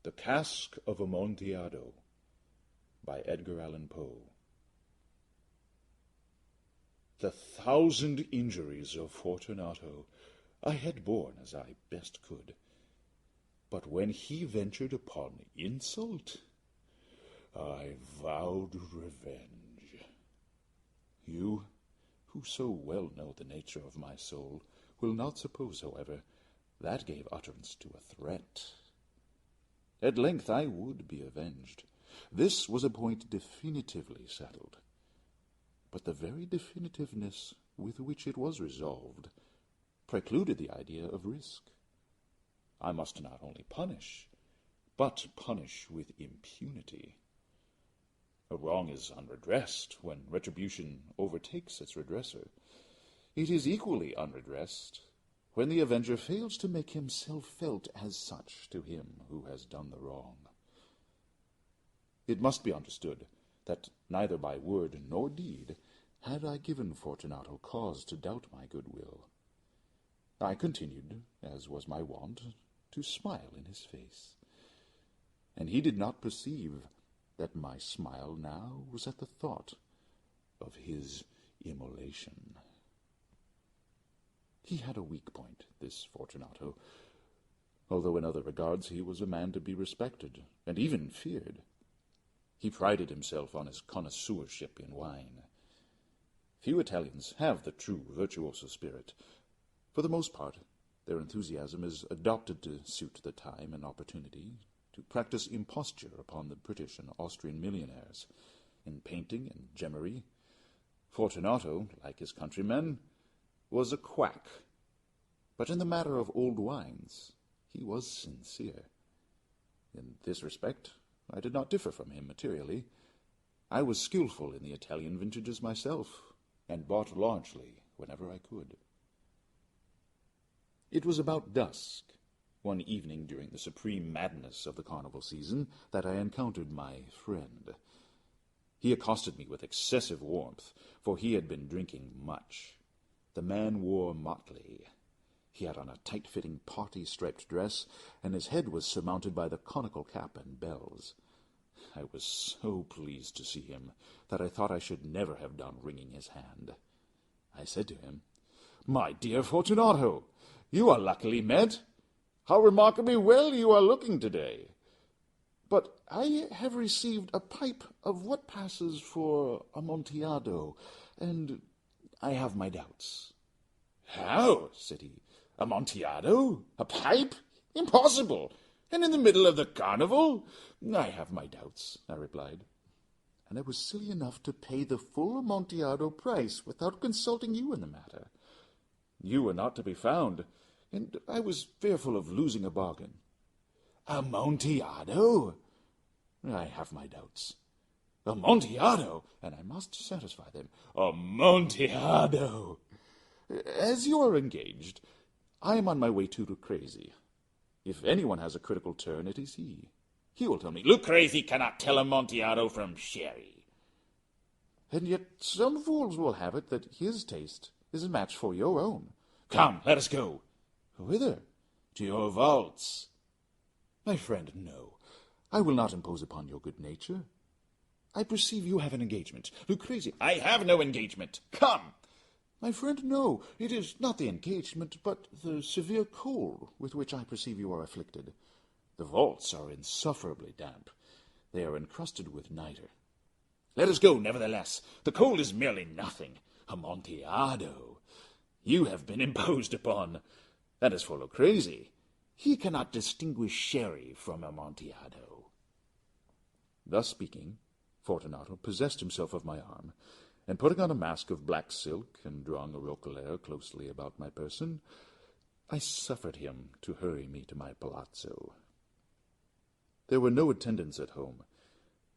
The Cask of Amontillado by Edgar Allan Poe. The 1,000 injuries of Fortunato I had borne as I best could, but when he ventured upon insult, I vowed revenge. You, who so well know the nature of my soul, will not suppose, however, that gave utterance to a threat. At length I would be avenged. This was a point definitively settled. But the very definitiveness with which it was resolved precluded the idea of risk. I must not only punish, but punish with impunity. A wrong is unredressed when retribution overtakes its redresser. It is equally unredressed when the avenger fails to make himself felt as such to him who has done the wrong. It must be understood that neither by word nor deed had I given Fortunato cause to doubt my goodwill. I continued, as was my wont, to smile in his face, and he did not perceive that my smile now was at the thought of his immolation. He had a weak point, this Fortunato, although in other regards he was a man to be respected, and even feared. He prided himself on his connoisseurship in wine. Few Italians have the true virtuoso spirit. For the most part, their enthusiasm is adopted to suit the time and opportunity, to practice imposture upon the British and Austrian millionaires. In painting and gemmery, Fortunato, like his countrymen, was a quack, but in the matter of old wines he was sincere. In this respect I did not differ from him materially. I was skilful in the Italian vintages myself, and bought largely whenever I could. It was about dusk, one evening during the supreme madness of the carnival season, that I encountered my friend. He accosted me with excessive warmth, for he had been drinking much. The man wore motley. He had on a tight-fitting party-striped dress, and his head was surmounted by the conical cap and bells. I was so pleased to see him that I thought I should never have done wringing his hand. I said to him, "My dear Fortunato, you are luckily met. How remarkably well you are looking today. But I have received a pipe of what passes for Amontillado, and I have my doubts." "How?" said he. "Amontillado? A pipe? Impossible! And in the middle of the carnival?" "I have my doubts," I replied, "and I was silly enough to pay the full Amontillado price without consulting you in the matter. You were not to be found, and I was fearful of losing a bargain." "Amontillado?" "I have my doubts." "Amontillado?" And I must satisfy them. "Amontillado!" "As you are engaged, I am on my way to Lucchese. If anyone has a critical turn, it is he. He will tell me, 'Lucchese cannot tell Amontillado from sherry.' And yet some fools will have it that his taste is a match for your own. Come, let us go." "Whither?" "To your vaults." "My friend, no. I will not impose upon your good nature. I perceive you have an engagement. Lucchese—" "I have no engagement. Come." "My friend, no. It is not the engagement, but the severe cold with which I perceive you are afflicted. The vaults are insufferably damp. They are encrusted with nitre." "Let us go, nevertheless. The cold is merely nothing. Amontillado! You have been imposed upon. And as for Lucchese, he cannot distinguish sherry from Amontillado." Thus speaking, Fortunato possessed himself of my arm, and putting on a mask of black silk and drawing a roquelaire closely about my person, I suffered him to hurry me to my palazzo. There were no attendants at home.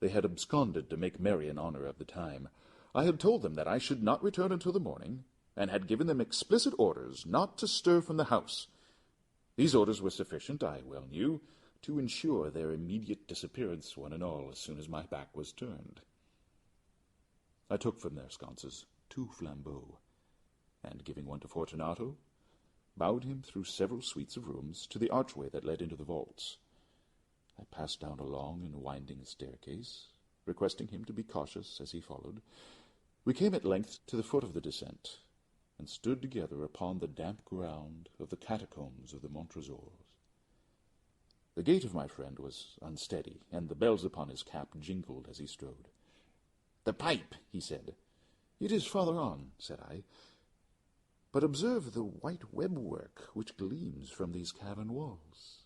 They had absconded to make merry in honor of the time. I had told them that I should not return until the morning, and had given them explicit orders not to stir from the house. These orders were sufficient, I well knew, to ensure their immediate disappearance, one and all, as soon as my back was turned. I took from their sconces 2 flambeaux, and, giving one to Fortunato, bowed him through several suites of rooms to the archway that led into the vaults. I passed down a long and winding staircase, requesting him to be cautious as he followed. We came at length to the foot of the descent, and stood together upon the damp ground of the catacombs of the Montresors. The gait of my friend was unsteady, and the bells upon his cap jingled as he strode. "The pipe," he said. "It is farther on," said I. "But observe the white web-work which gleams from these cavern walls."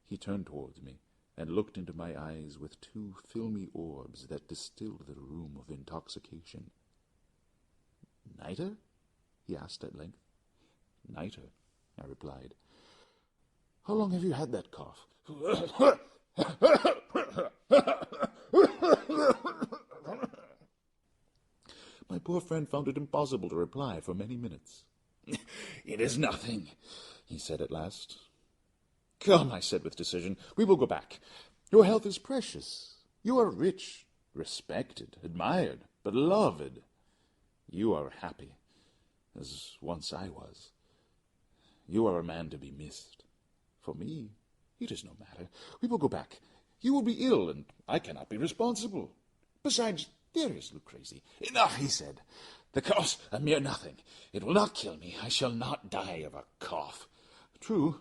He turned towards me, and looked into my eyes with two filmy orbs that distilled the rheum of intoxication. "Nitre?" he asked at length. "Nitre," I replied. "How long have you had that cough?" My poor friend found it impossible to reply for many minutes. "It is nothing," he said at last. "Come," I said with decision, "we will go back. Your health is precious. You are rich, respected, admired, beloved. You are happy, as once I was. You are a man to be missed. For me, it is no matter. We will go back. You will be ill, and I cannot be responsible. Besides, there is Lucrezi." "Enough," he said. "The cough's a mere nothing. It will not kill me. I shall not die of a cough." True,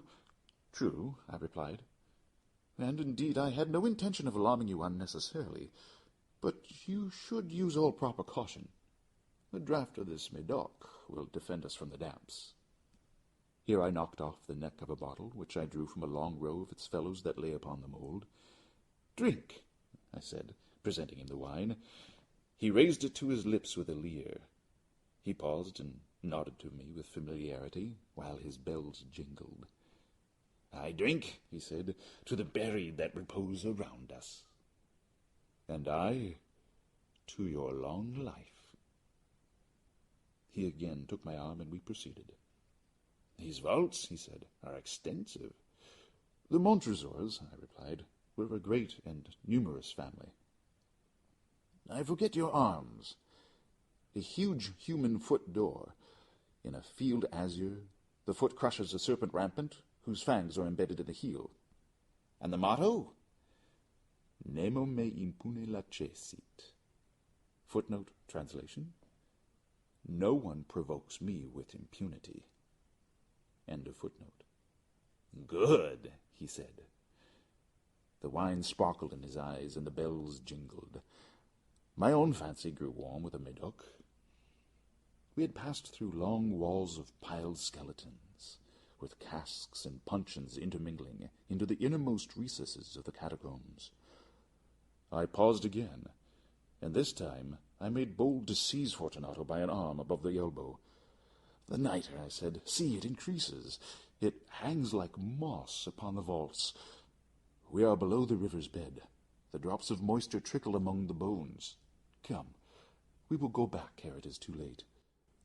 I replied. "And indeed I had no intention of alarming you unnecessarily. But you should use all proper caution. A draught of this Medoc will defend us from the damps." Here I knocked off the neck of a bottle, which I drew from a long row of its fellows that lay upon the mould. "Drink," I said, presenting him the wine. He raised it to his lips with a leer. He paused and nodded to me with familiarity, while his bells jingled. "I drink," he said, "to the buried that repose around us." "And I to your long life." He again took my arm, and we proceeded. "These vaults," he said, "are extensive." "The Montresors," I replied, "were a great and numerous family." "I forget your arms." "A huge human foot door. In a field azure, the foot crushes a serpent rampant, whose fangs are embedded in the heel." "And the motto?" "Nemo me impune lacessit." Footnote translation: "No one provokes me with impunity." End of footnote. "Good," he said. The wine sparkled in his eyes, and the bells jingled. My own fancy grew warm with a Medoc. We had passed through long walls of piled skeletons, with casks and puncheons intermingling, into the innermost recesses of the catacombs. I paused again, and this time I made bold to seize Fortunato by an arm above the elbow. "The nitre," I said. "See, it increases. It hangs like moss upon the vaults. We are below the river's bed. The drops of moisture trickle among the bones. Come, we will go back ere it is too late."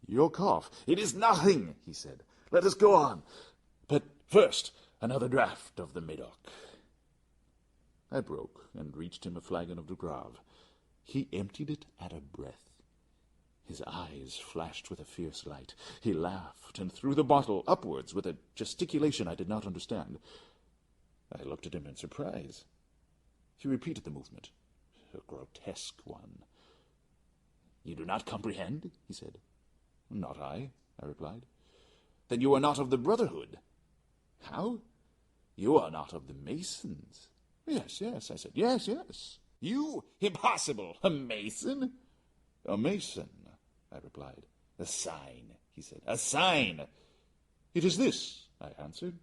"Your cough—" "It is nothing," he said. "Let us go on. But first, another draught of the Medoc." I broke and reached him a flagon of de Grave. He emptied it at a breath. His eyes flashed with a fierce light. He laughed and threw the bottle upwards with a gesticulation I did not understand. I looked at him in surprise. He repeated the movement, a grotesque one. "You do not comprehend?" he said. "Not I," I replied. "Then you are not of the Brotherhood." "How?" "You are not of the Masons." "Yes, I said. Yes. "You? Impossible! A Mason?" "A Mason," I replied. "A sign," he said. "A sign!" "It is this," I answered,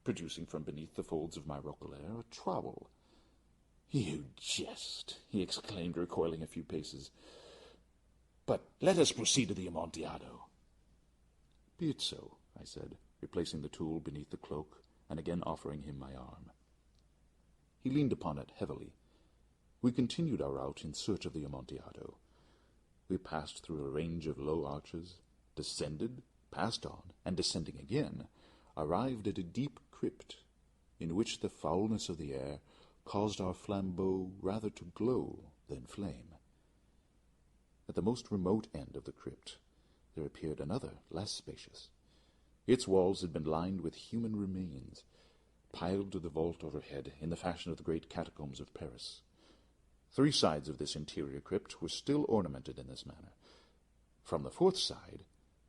producing from beneath the folds of my roquelaire a trowel. "You jest," he exclaimed, recoiling a few paces. "But let us proceed to the Amontillado." "Be it so," I said, replacing the tool beneath the cloak and again offering him my arm. He leaned upon it heavily. We continued our route in search of the Amontillado. We passed through a range of low arches, descended, passed on, and descending again, arrived at a deep crypt, in which the foulness of the air caused our flambeaux rather to glow than flame. At the most remote end of the crypt there appeared another, less spacious. Its walls had been lined with human remains. piled to the vault overhead in the fashion of the great catacombs of Paris. 3 sides of this interior crypt were still ornamented in this manner. From the 4th side,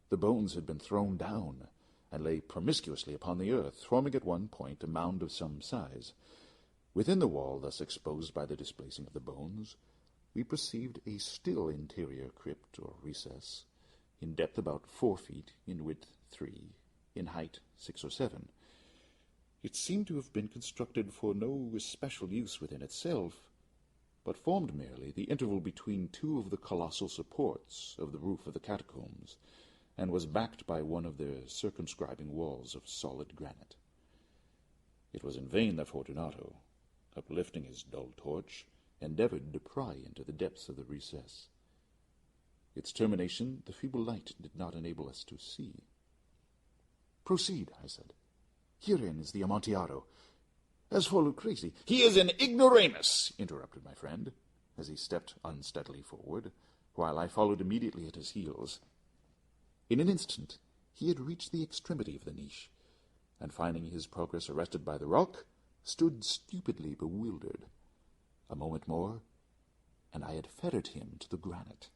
the bones had been thrown down and lay promiscuously upon the earth, forming at one point a mound of some size. Within the wall, thus exposed by the displacing of the bones, we perceived a still interior crypt or recess, in depth about 4 feet, in width 3, in height 6 or 7. It seemed to have been constructed for no especial use within itself, but formed merely the interval between 2 of the colossal supports of the roof of the catacombs, and was backed by one of their circumscribing walls of solid granite. It was in vain that Fortunato, uplifting his dull torch, endeavored to pry into the depths of the recess. Its termination the feeble light did not enable us to see. "Proceed," I said. "Herein is the Amontillado. As for Lucrezi—" "He is an ignoramus," interrupted my friend, as he stepped unsteadily forward, while I followed immediately at his heels. In an instant he had reached the extremity of the niche, and finding his progress arrested by the rock, stood stupidly bewildered. A moment more, and I had fettered him to the granite.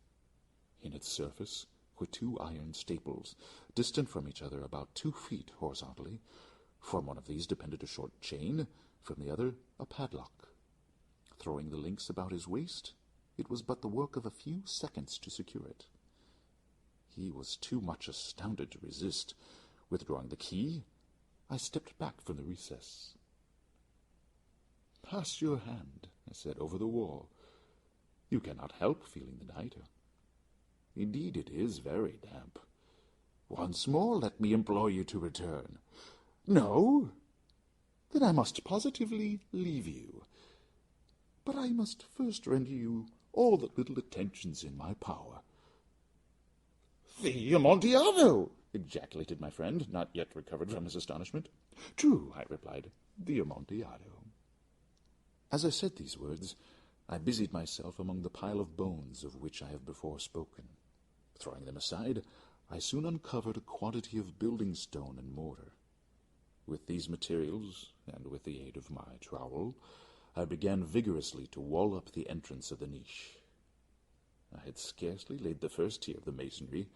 In its surface were 2 iron staples, distant from each other about 2 feet horizontally. From one of these depended a short chain, from the other a padlock. Throwing the links about his waist, it was but the work of a few seconds to secure it. He was too much astounded to resist. Withdrawing the key, I stepped back from the recess. "Pass your hand," I said, "over the wall. You cannot help feeling the nitre. Indeed, it is very damp. Once more let me implore you to return." "No? Then I must positively leave you. But I must first render you all the little attentions in my power." "The Amontillado!" ejaculated my friend, not yet recovered from his astonishment. "True," I replied, "the Amontillado." As I said these words, I busied myself among the pile of bones of which I have before spoken. Throwing them aside, I soon uncovered a quantity of building stone and mortar. With these materials, and with the aid of my trowel, I began vigorously to wall up the entrance of the niche. I had scarcely laid the first tier of the masonry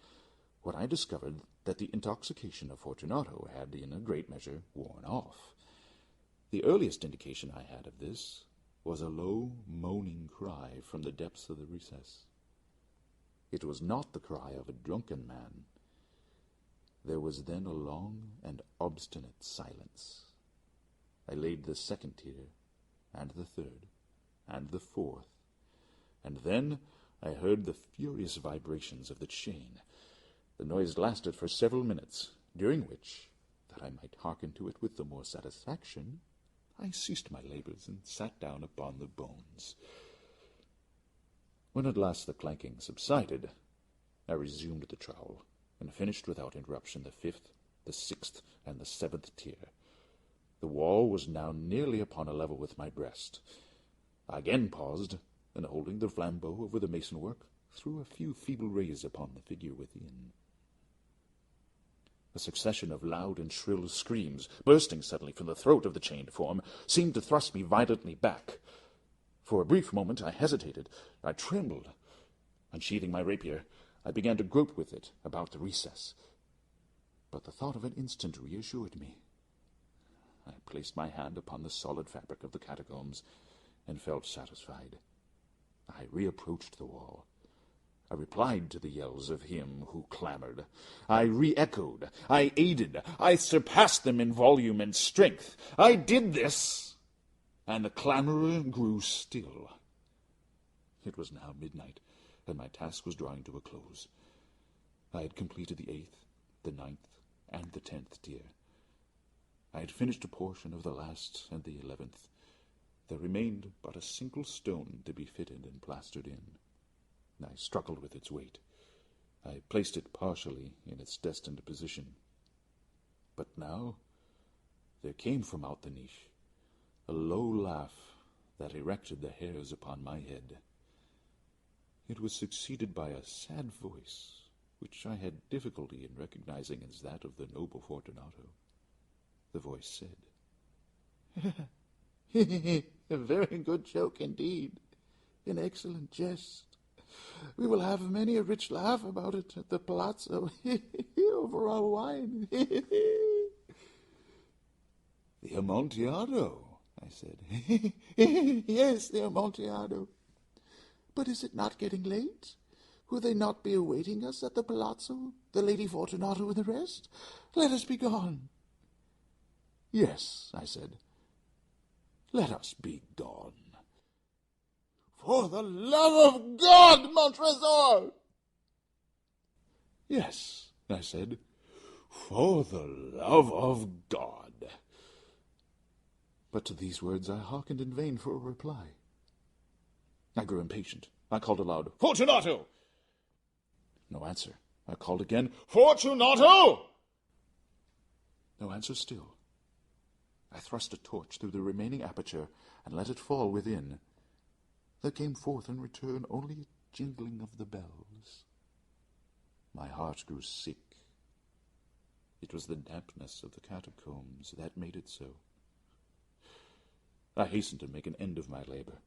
when I discovered that the intoxication of Fortunato had, in a great measure, worn off. The earliest indication I had of this was a low, moaning cry from the depths of the recess. It was not the cry of a drunken man. There was then a long and obstinate silence. I laid the 2nd tier, and the 3rd, and the 4th, and then I heard the furious vibrations of the chain. The noise lasted for several minutes, during which, that I might hearken to it with the more satisfaction, I ceased my labors and sat down upon the bones. When at last the clanking subsided, I resumed the trowel, and finished without interruption the 5th, the 6th, and the 7th tier. The wall was now nearly upon a level with my breast. I again paused, and holding the flambeau over the mason-work, threw a few feeble rays upon the figure within. A succession of loud and shrill screams, bursting suddenly from the throat of the chained form, seemed to thrust me violently back. For a brief moment I hesitated, I trembled. Unsheathing my rapier, I began to grope with it about the recess. But the thought of an instant reassured me. I placed my hand upon the solid fabric of the catacombs, and felt satisfied. I reapproached the wall. I replied to the yells of him who clamored. I re-echoed. I aided. I surpassed them in volume and strength. I did this, and the clamorer grew still. It was now midnight, and my task was drawing to a close. I had completed the 8th, the 9th, and the 10th tier. I had finished a portion of the last and the 11th. There remained but a single stone to be fitted and plastered in. I struggled with its weight. I placed it partially in its destined position. But now there came from out the niche a low laugh that erected the hairs upon my head. It was succeeded by a sad voice, which I had difficulty in recognizing as that of the noble Fortunato. The voice said, A very good joke indeed. An excellent jest. We will have many a rich laugh about it at the palazzo over our wine. The Amontillado, I said. Yes, the Amontillado. But is it not getting late? Will they not be awaiting us at the palazzo, the Lady Fortunato and the rest? Let us be gone. Yes, I said. Let us be gone. For the love of God, Montresor! Yes, I said. For the love of God. But to these words I hearkened in vain for a reply. I grew impatient. I called aloud, Fortunato! No answer. I called again, Fortunato! No answer still. I thrust a torch through the remaining aperture and let it fall within. There came forth in return only a jingling of the bells. My heart grew sick. It was the dampness of the catacombs that made it so. I hastened to make an end of my labor.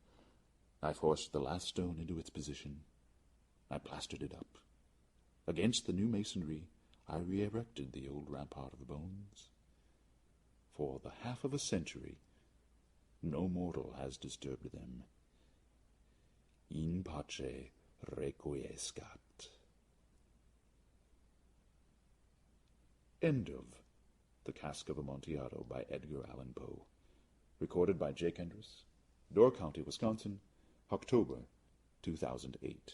I forced the last stone into its position. I plastered it up. Against the new masonry, I re-erected the old rampart of bones. For the half of a century, no mortal has disturbed them. In pace requiescat. End of The Cask of Amontillado by Edgar Allan Poe. Recorded by Jake Endress. Door County, Wisconsin, October 2008.